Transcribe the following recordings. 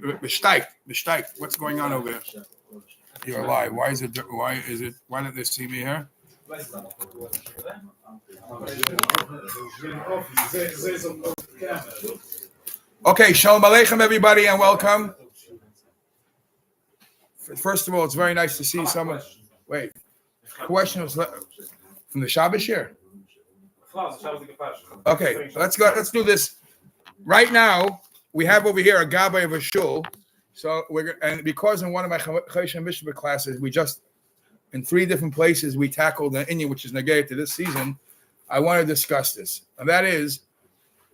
Steigt. What's going on over there? You're alive. Why did they see me here? Okay, Shalom Aleichem, everybody, and welcome. First of all, it's very nice to see someone. Wait, question was from the Shabbos here. Okay, let's go. Let's do this right now. We have over here a gabbai of a shul. So because in one of my Choshen Mishpah classes, we just in 3 different places we tackled the Inyan, which is negated to this season. I want to discuss this, and that is,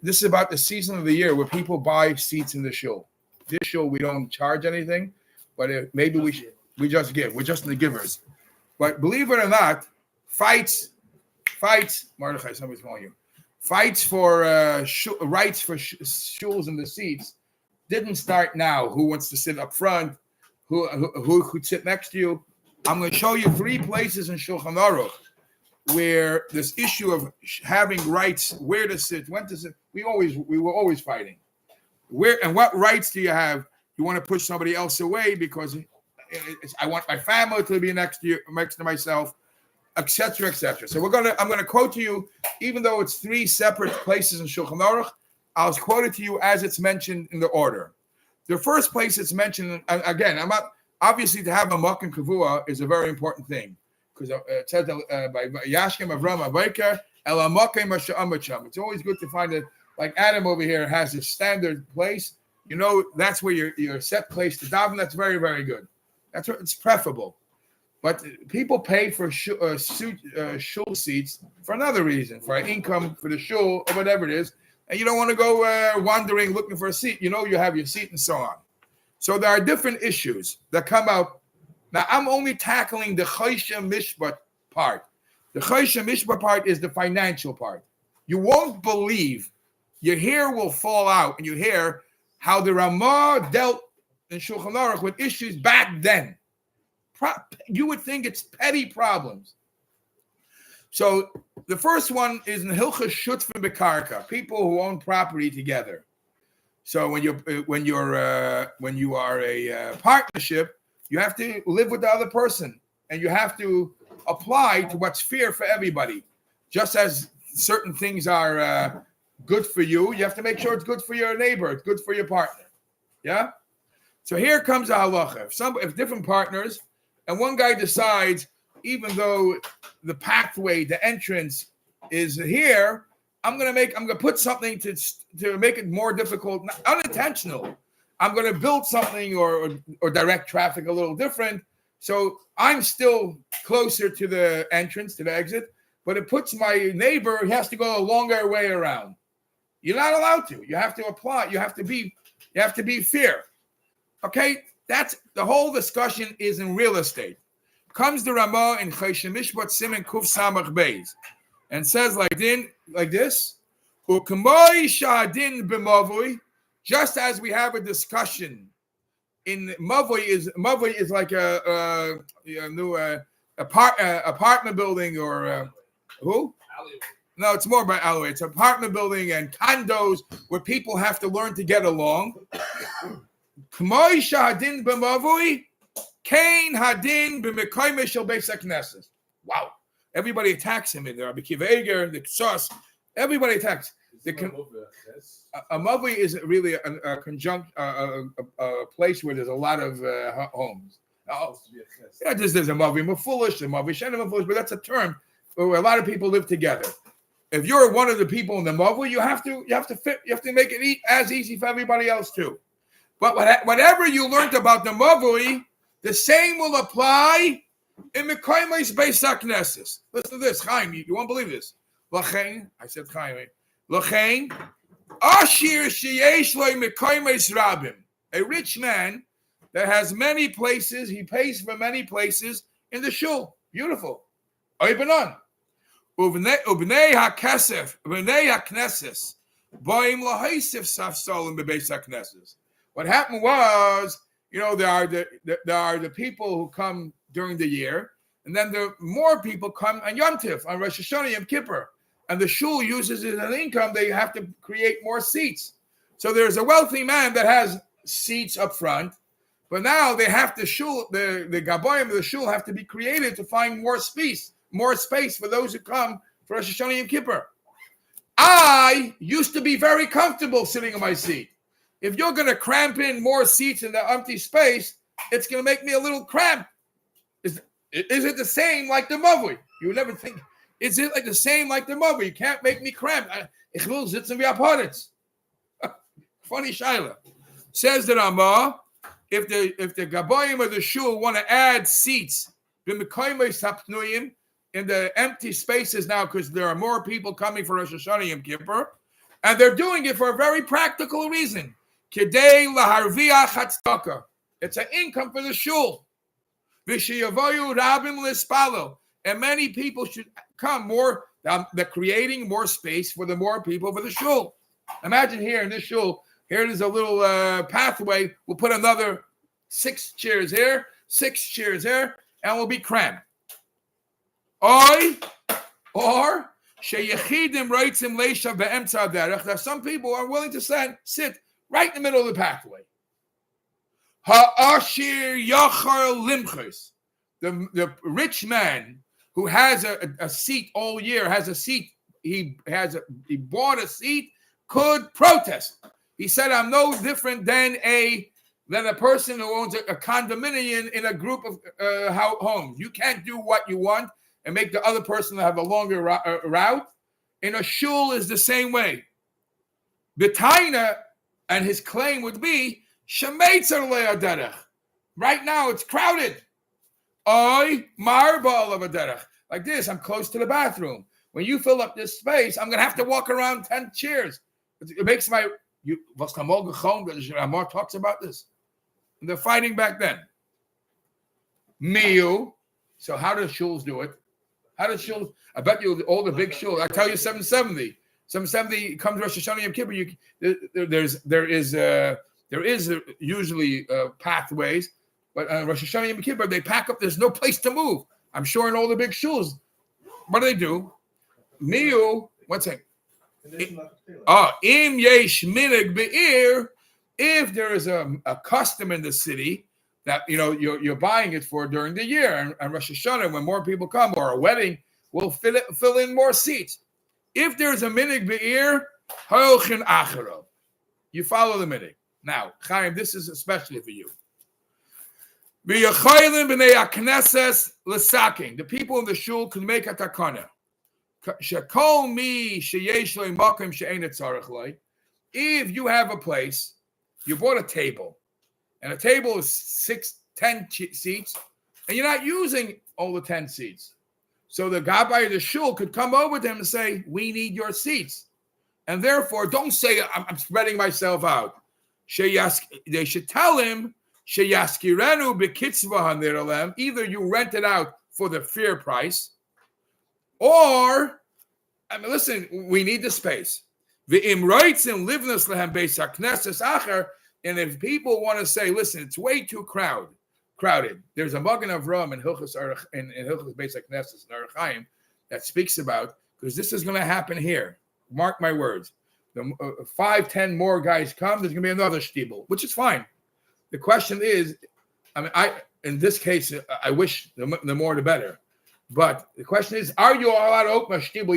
this is about the season of the year where people buy seats in the shul. This shul we don't charge anything, but maybe we just give. We're just the givers. But believe it or not, fights. Mordechai, somebody's calling you. Fights for rights for shuls in the seats didn't start now. Who wants to sit up front? Who could sit next to you? I'm going to show you 3 places in Shulchan Aruch where this issue of having rights, where to sit, when to sit, we were always fighting. Where and what rights do you have? You want to push somebody else away because I want my family to be next to myself, etc., etc. So I'm going to quote to you, even though it's 3 separate places in Shulchan Aruch, I'll quote it to you as it's mentioned in the order. The first place it's mentioned, again, I'm not obviously to have a makom kavua is a very important thing because it says by Yashkem Avram Avayker El Amakim Masha'amacham. It's always good to find it. Like Adam over here has a standard place. You know that's where your set place to daven. That's very, very good. That's what it's preferable. But people pay for shul seats for another reason, for income, for the shul, or whatever it is. And you don't want to go wandering looking for a seat. You know you have your seat and so on. So there are different issues that come out. Now, I'm only tackling the Choshen Mishpat part. The Choshen Mishpat part is the financial part. You won't believe, your hair will fall out, and you hear how the Ramah dealt in Shulchan Aruch with issues back then. You would think it's petty problems. So the first one is in Hilchas Shutfim Bekarka, people who own property together. So when you are a partnership, you have to live with the other person, and you have to apply to what's fair for everybody. Just as certain things are good for you, you have to make sure it's good for your neighbor, it's good for your partner. Yeah. So here comes a halacha. If different partners, and one guy decides, even though the pathway, the entrance is here, I'm gonna put something to make it more difficult, unintentional. I'm gonna build something or direct traffic a little different. So I'm still closer to the entrance, to the exit, but it puts my neighbor, he has to go a longer way around. You're not allowed to. You have to apply. You have to be fair. Okay, that's the whole discussion is in real estate. Comes the Ramah in Choshen Mishpat Siman Kuf Samach Beis and says like this, U'kamoi sha'adin b'mavui, just as we have a discussion in Mavui is like a new apartment building or who? No, it's more about alleyway. It's apartment building and condos where people have to learn to get along. K'moi sha'adin b'mavui, kain hadin b'mekayme shel beis haknesses. Wow. Everybody attacks him in there. Rabbi Akiva Eiger, the Ksas, everybody attacks. A mavui is really a conjunct a place where there's a lot of homes. There's a mavui mafulish, a mavui shenim mafulish, but that's a term where a lot of people live together. If you're one of the people in the mavui, you have to make it as easy for everybody else too. But whatever you learned about the mavui, the same will apply in Mekaymes Beis HaKnesses. Listen to this, Chaim. You won't believe this. Lachain, I said Chaim. Lachain, Ashir sheyesh lo Mekaymes Rabim. A rich man that has many places, he pays for many places in the shul. Beautiful. Oibanon. Ubnei HaKesef, Ubnei HaKnesses, Boim lahaisif safsalim bebeis HaKnesses. What happened was, there are the people who come during the year, and then the more people come on Yom Tif, on Rosh Hashanah, Yom Kippur, and the shul uses it as an income. They have to create more seats. So there's a wealthy man that has seats up front, but now they have to the gabayim of the shul have to be created to find more space for those who come for Rosh Hashanah Yom Kippur. I used to be very comfortable sitting in my seat. If you're going to cramp in more seats in the empty space, it's going to make me a little cramped. Is it the same like the Mavui? You would never think. Is it like the same like the Mavui? You can't make me cramp. Ich will sitzen wie Aparitz. Funny shaila. Says the Rama, if the gabayim of the shul want to add seats in the empty spaces now, because there are more people coming for Rosh Hashanah Yom Kippur, and they're doing it for a very practical reason. Kidei laharviach hatzedakah. It's an income for the shul. V'sheyavoyu rabim lispalo. And many people should come more. They're creating more space for the more people for the shul. Imagine here in this shul, here it is a little pathway. We'll put another 6 chairs here, 6 chairs here, and we'll be cramped. Or sheyechidim reitzim leisha be'emtza derech. That some people are willing to sit right in the middle of the pathway. Ha'ashir yachar limchus. The rich man who has a seat all year, has a seat, he bought a seat, could protest. He said, I'm no different than a person who owns a condominium in a group of homes. You can't do what you want and make the other person have a longer route. In a shul is the same way. B'taina, and his claim would be, Shemeitzer le'aderech. Right now it's crowded. Like this, I'm close to the bathroom. When you fill up this space, I'm going to have to walk around 10 chairs. It makes the Ramah talks about this. And they're fighting back then. Miu. So how do shuls do it? How does shuls? I bet you all the big shuls. I tell you 770. 770 comes Rosh Hashanah Yom Kippur. There is usually pathways. But Rosh Hashanah Yom Kippur, they pack up. There's no place to move. I'm sure in all the big shuls. What do? Miu, what's it? Im yesh minig be'ir. If there is a custom in the city that you're buying it for during the year, and Rosh Hashanah, when more people come, or a wedding, we'll fill in more seats. If there's a minig be'ir, ha'ochin acharo. You follow the minig. Now, Chaim, this is especially for you. The people in the shul can make a takana. If you have a place, you bought a table, and a table is 10 seats, and you're not using all the 10 seats. So the gabbai of the shul could come over to him and say, we need your seats. And therefore, don't say, I'm spreading myself out. They should tell him, either you rent it out for the fair price, or, listen, we need the space. And if people want to say, listen, it's way too crowded. There's a Magen Avram in Hilchos Beis HaKnesses in Orach Chaim that speaks about, because this is going to happen here. Mark my words. The 5-10 more guys come, there's going to be another shtibel, which is fine. The question is, in this case, I wish the more the better. But the question is, are you allowed to open a shtibel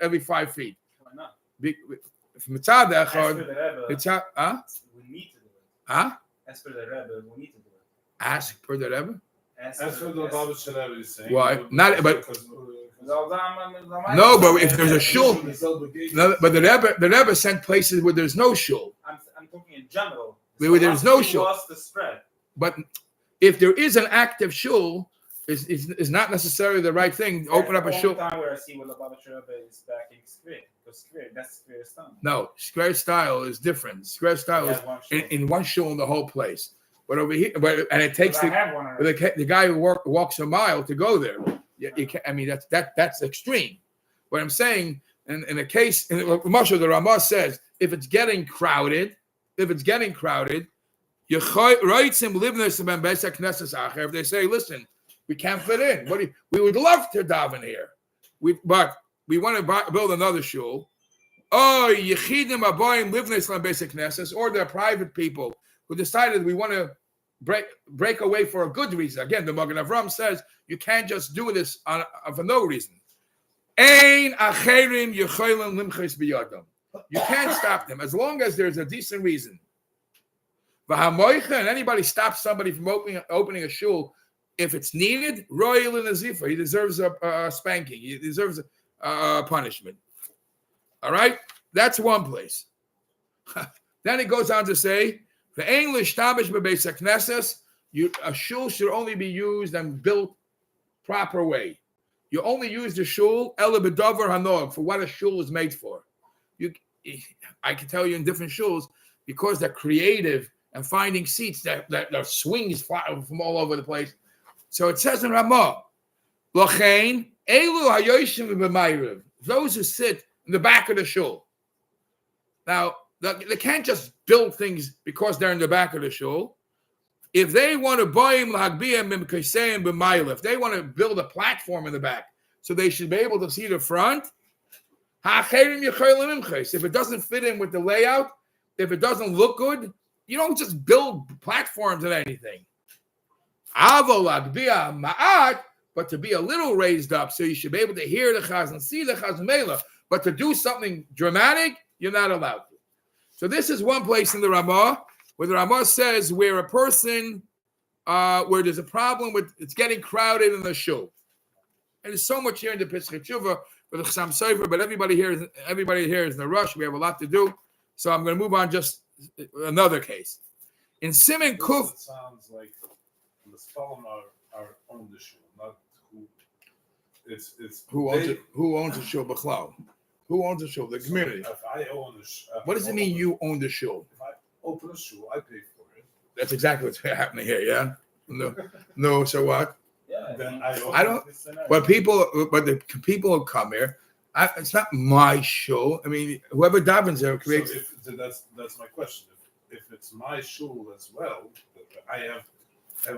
every 5 feet? Why not? It's we need to do it. Huh? As per the Rebbe, we need to do it. Ask for the Rebbe? As for the Rebbe is saying. Why? Not, but no, but if there's a shul, no, but the Rebbe sent places where there's no shul. I'm talking in general. Where there's no shul. Lost the spread. But if there is an active shul, is not necessarily the right thing. Open up a shul. Time where I see what the Rebbe is backing square. Because that's square style. No, square style is different. Square style is in one shul in the whole place. But over here, and it takes the guy who walks a mile to go there. You can't, that's extreme. What I'm saying, in a case, Moshe, the Ramah says, if it's getting crowded, if they say, listen, we can't fit in. We would love to daven here, but we want to build another shul. Or the private people who decided we want to break away for a good reason. Again, the Magen Avram says you can't just do this for no reason. Ein acherim yecholim limchos biyadam. You can't stop them as long as there's a decent reason. V'hamoicha, and anybody stops somebody from opening a shul if it's needed, royal in a zifa. He deserves a spanking. He deserves a punishment. All right, that's one place. Then it goes on to say, the English tabish bebeis haknesses, a shul should only be used and built proper way. You only use the shul ela bedavar hanog, for what a shul is made for. I can tell you in different shuls, because they're creative and finding seats that swings from all over the place. So it says in Ramah, Lochein elu hayoshim b'mayriv, those who sit in the back of the shul. Now they can't just build things because they're in the back of the shul. If they want to if they want to build a platform in the back, so they should be able to see the front. If it doesn't fit in with the layout, if it doesn't look good, you don't just build platforms and anything. But to be a little raised up, so you should be able to hear the chaz and see the chaz mela. But to do something dramatic, you're not allowed to. So this is one place in the Ramah where the Ramah says where a person, where there's a problem with it's getting crowded in the shul. And there's so much here in the Pesach Tshuva for the Chassam Sofer, but everybody here is in a rush. We have a lot to do, so I'm going to move on. Just another case in Siman Kuf. It sounds like the Spalm are on the shul, not who. It's who owns the shul, B'chlau? Who owns the shul? The community. If I own the shul, what does it mean? You own the shul? If I open a shul, I pay for it. That's exactly what's happening here. Yeah. No. So what? Yeah, Then I don't. But the people who come here, it's not my shul. I mean, whoever davens there creates. So that's my question. If it's my shul as well, I have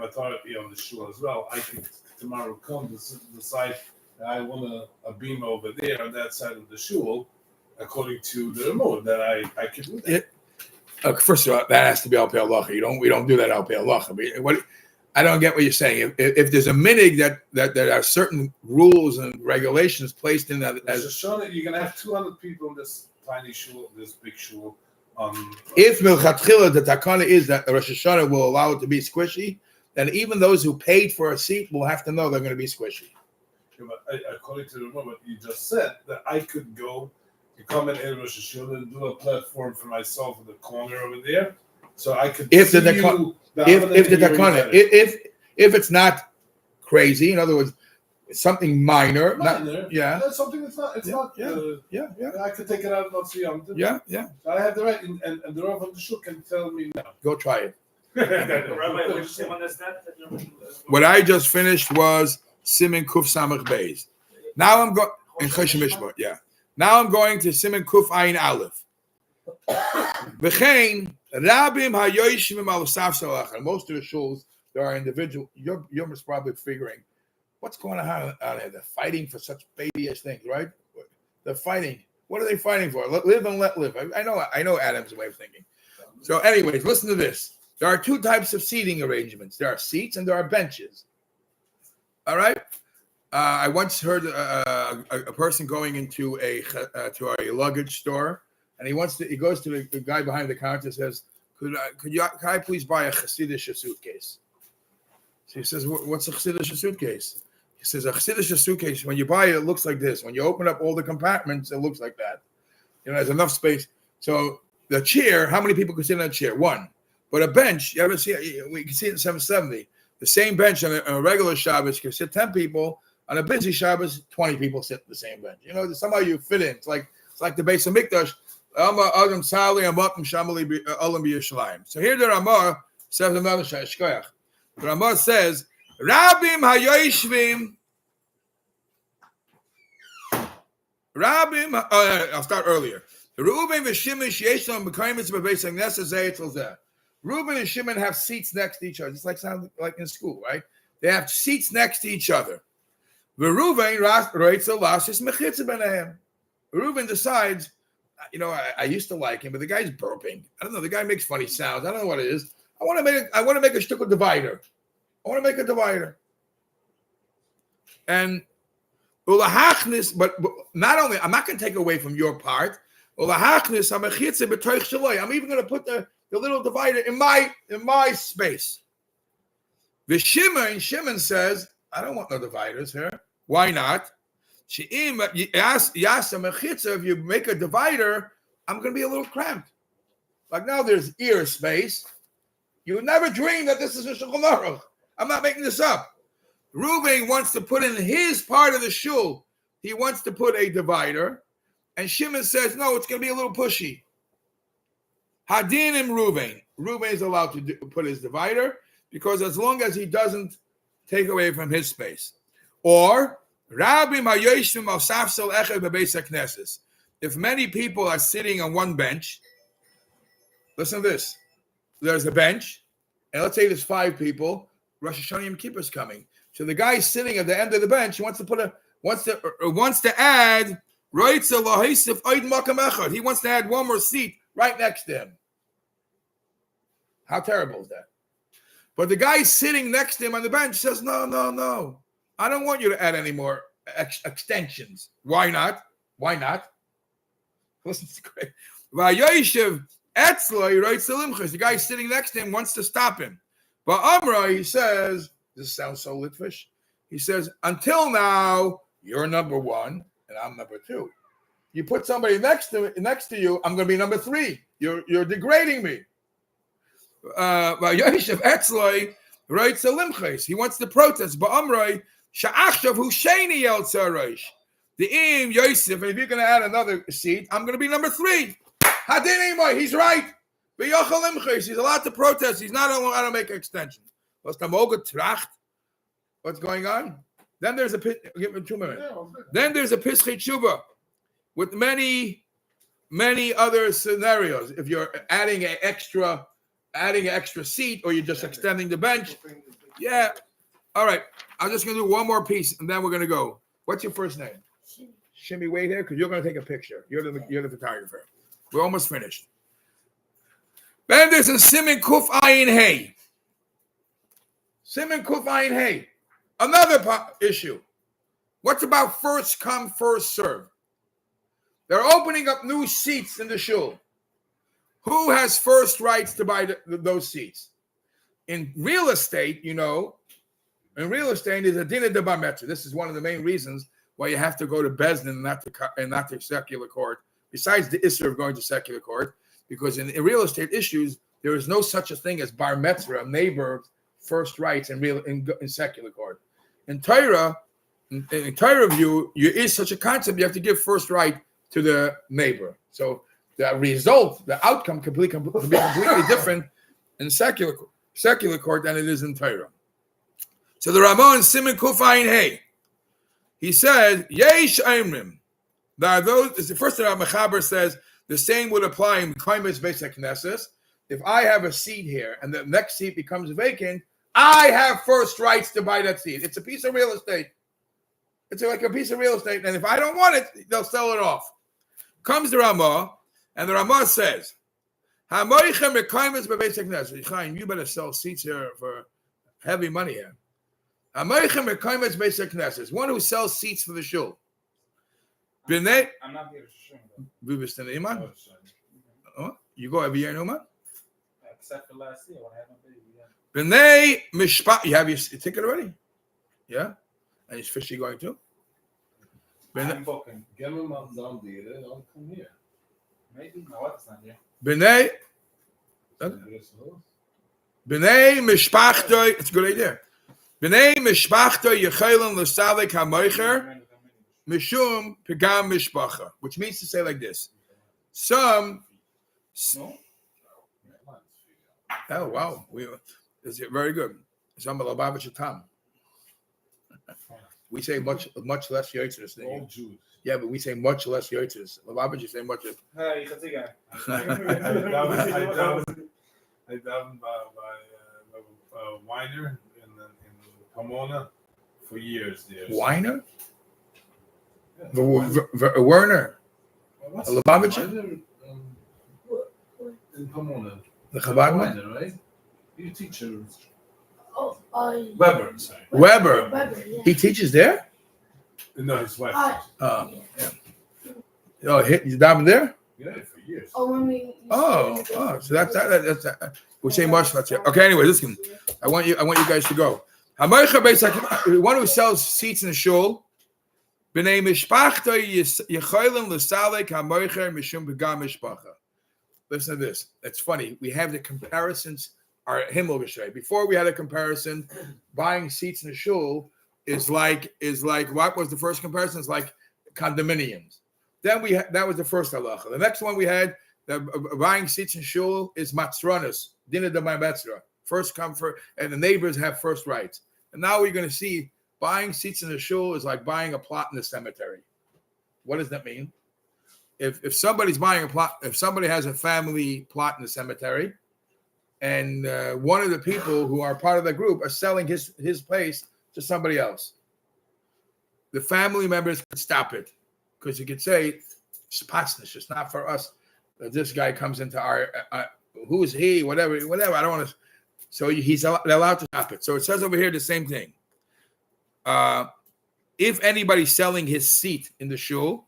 authority on the shul as well. I can tomorrow come to decide that I want a beam over there on that side of the shul, according to the remote that I can do that. First of all, that has to be al pei halacha. We don't do that al pei halacha. I mean, I don't get what you're saying. If there's a minig that there are certain rules and regulations placed in that, as Shoshana, you're gonna have 200 people in this tiny shul, this big shul. If milchatchila the takana is that Rosh Hashanah will allow it to be squishy, then even those who paid for a seat will have to know they're going to be squishy. Yeah, but according to what you just said, that I could go, you come in Rosh Hashanah and do a platform for myself in the corner over there, so I could. If it's not crazy, in other words, it's something minor. That's something that's not. It's not. I could take it out and not see them. Yeah. So I have the right, and the Rav of the Shul can tell me now. Go try it. Rabbi, would you understand? What I just finished was Siman Kuf Samach Beis. Now I'm going in Choshen Mishpat. Yeah. Now I'm going to Siman Kuf Ayin Aleph. V'chein Rabim hayoshimim al safsalach. And most of the shuls, there are individual. You're probably figuring, what's going on out here? They're fighting for such babyish things, right? They're fighting. What are they fighting for? Live and let live. I know Adam's way of thinking. So, anyways, listen to this. There are two types of seating arrangements. There are seats and there are benches. All right. I once heard a person going into to a luggage store, and he goes to the guy behind the counter and says, "Could I please buy a Chassidish suitcase?" So he says, "What's a Chassidish suitcase?" He says, "A Chassidish suitcase. When you buy it, it looks like this. When you open up all the compartments, it looks like that. There's enough space. So the chair, how many people could sit in a chair? One. But a bench, you ever see? We can see it in 770. The same bench on a regular Shabbos can sit 10 people. On a busy Shabbos, 20 people sit in the same bench. Somehow you fit in. It's like the Beis Hamikdash. So here the Ramah says another shaykhach. The Ramah says, Rabim hayoshvim. I'll start earlier. Reuben and Shimon sheyesh b'kaimitz b'beis haknesses zeh zeh. Reuben and Shimon have seats next to each other. It's like in school, right? They have seats next to each other. Reuben decides, I used to like him, but the guy's burping. I don't know. The guy makes funny sounds. I don't know what it is. I want to make a shtickle divider. I want to make a divider. And ulahachnis, but not only, I'm not going to take away from your part. Ulahachnis, I'm even going to put the little divider in my space. Shimon says, I don't want no dividers here. Why not? If you make a divider, I'm going to be a little cramped. Like now there's ear space. You would never dream that this is a Shulchan Aruch. I'm not making this up. Reuven wants to put in his part of the shul. He wants to put a divider. And Shimon says, no, it's going to be a little pushy. Hadinim Reuven. Reuven is allowed to put his divider because as long as he doesn't take away from his space. Or, if many people are sitting on one bench, listen to this. There's a bench, and let's say there's 5 people. Rosh Hashanah Yom Kippur is coming. So the guy sitting at the end of the bench wants to add. He wants to add one more seat right next to him. How terrible is that? But the guy sitting next to him on the bench says, no. I don't want you to add any more extensions. Why not? Listen, it's great. The guy sitting next to him wants to stop him. But Amra, he says, this sounds so Litvish. He says, until now, you're number 1 and I'm number 2. You put somebody next to you, I'm going to be number 3. You're degrading me. He wants to protest. But Amra, Sha'achshav Husheni Yel Tzarash. The Im Yosef, and if you're going to add another seat, I'm going to be number 3. Hadin, he's right. He's allowed to protest. He's not allowed to make an extension. What's going on? Then there's give me 2 minutes. Then there's a Pischei Tshuva with many other scenarios. If you're adding an extra seat or you're just extending the bench. Yeah. All right. I'm just going to do one more piece and then we're going to go. What's your first name? Shimmy, wait here because you're going to take a picture. You're the photographer. We're almost finished. Then there's a Siman Kuf Ayin Hey. Siman Kuf Ayin Hey. Another issue. What's about first come, first serve? They're opening up new seats in the shul. Who has first rights to buy those seats? In real estate, is a dinah de bar mitzvah. This is one of the main reasons why you have to go to Bezdin and not to secular court. Besides the issue of going to secular court, because in real estate issues, there is no such a thing as bar mitzvah, a neighbor first rights in secular court. In Torah view, is such a concept. You have to give first right to the neighbor. So the result, the outcome, can be completely different in secular court than it is in Torah. So the Ramon Siman Kuf Ayin Hey, he said, Yesh Aimrim. There are those. The first thing Mechaber says the same would apply in Kaimis Basic Knesset. If I have a seat here and the next seat becomes vacant, I have first rights to buy that seat. It's a piece of real estate. It's like a piece of real estate, and if I don't want it, they'll sell it off. Comes the Ramah, and the Ramah says, you better sell seats here for heavy money here. One who sells seats for the shul. I'm not here to show You go every year in Uman? except for last year when I had my baby. B'nei mishpat. You have your ticket already? Yeah? And is Fishy going too? I'm booking. Get him on Zombie, I'll come here. Maybe. My wife's not here. B'nei mishpachtoi. It's a good idea. B'nei mishpachtoi yechelan l'salik hamoicher mishum pegam mishpacha. Which means to say like this. Some... No? Oh, wow. Is it very good. Some of Lubavitcher Tam. We say much less yotzers than you. Jews. Yeah, but we say much less yotzers. Lubavitcher say much. Hey, that's a guy. I davened by Weiner in Pomona for years there. Weiner? Yeah. Werner? What's Lubavitcher? in Pomona. The Chabad man? Weiner, right? You teacher. Oh, Weber, sorry. Weber. Weber, yeah. He teaches there? No, his wife. Yeah. Oh, he's down there? Yeah, for years. Oh, when we. So that's we'll say much. Okay, anyway, listen. I want you guys to go. One who sells seats in the shul. B'nei mishpachta yecholim l'salek hamoicher mishum begam mishpacha. Listen to this. It's funny. We have the comparisons. Our Himmel B'shay. Before we had a comparison, buying seats in the shul is like what was the first comparison? It's like condominiums. Then that was the first halacha. The next one we had buying seats in shul is matzronis, dinner de metzra, first come first, and the neighbors have first rights. And now we're going to see buying seats in the shul is like buying a plot in the cemetery. What does that mean? If somebody's buying a plot, if somebody has a family plot in the cemetery, and one of the people who are part of the group are selling his place to somebody else, the family members could stop it because you could say it's pasnish. It's not for us. This guy comes into our who is he? Whatever. I don't want to. So they're allowed to stop it. So it says over here the same thing. If anybody's selling his seat in the shul,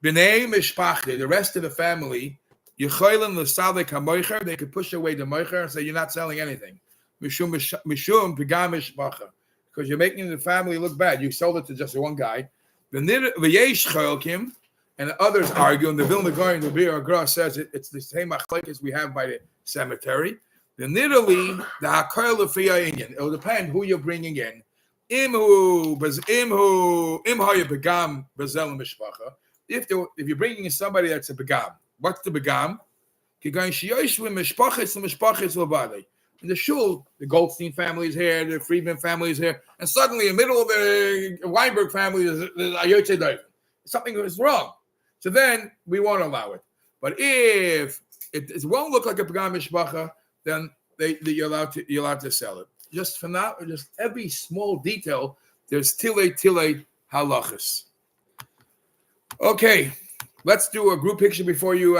b'nei mishpachte, the rest of the family, yecholim l'salek hamoicher, they could push away the moicher and say you're not selling anything. Mishum pigam mishpacha, because you're making the family look bad. You sold it to just one guy. V'yesh cholkim, and others argue, and the Vilna Gaon, the Bir Agra says it's the same machlekes we have by the cemetery. The nidali, the hakar l'fiya inyan. It will depend who you're bringing in. Imhaya begam bezel mishpacha. If you're bringing in somebody that's a begam, what's the begam? In the shul, the Goldstein family is here, the Friedman family is here, and suddenly in the middle of the Weinberg family is Ayotze David. Something is wrong. So then we won't allow it. But if it won't look like a begam mishpacha, then you're allowed to sell it. Just for now, just every small detail, there's tile halachas. Okay, let's do a group picture before you